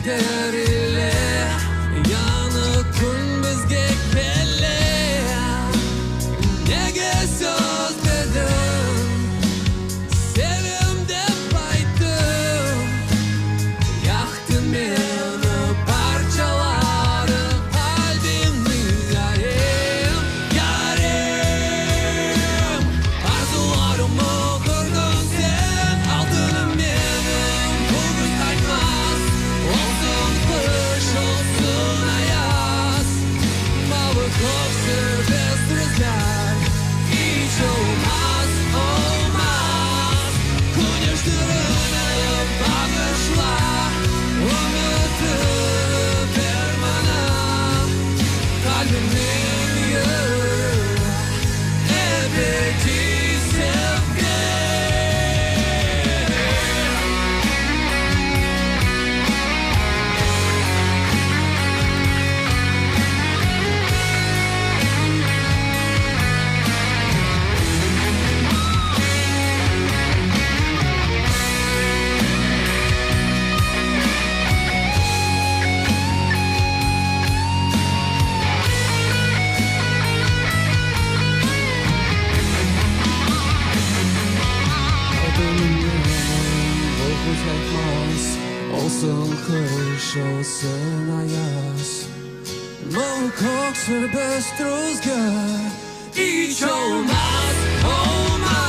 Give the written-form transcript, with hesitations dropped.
der ile yanık kun bizge kelle nege söz dedim sevimde baydım yaktın beni parçaları kalbimi yarim yarim arzularımı kırdın sen altınım benim bugün kaçmaz olsun kış olsun ayaz mavi kok serbest rüzgar hiç olmaz olmaz güneşlerini bağışla unutup ver bana kalbimin yeri ebedi sevgi. Olsun kış olsun ayaz mavi kok serbest rüzgar hiç olmaz olmaz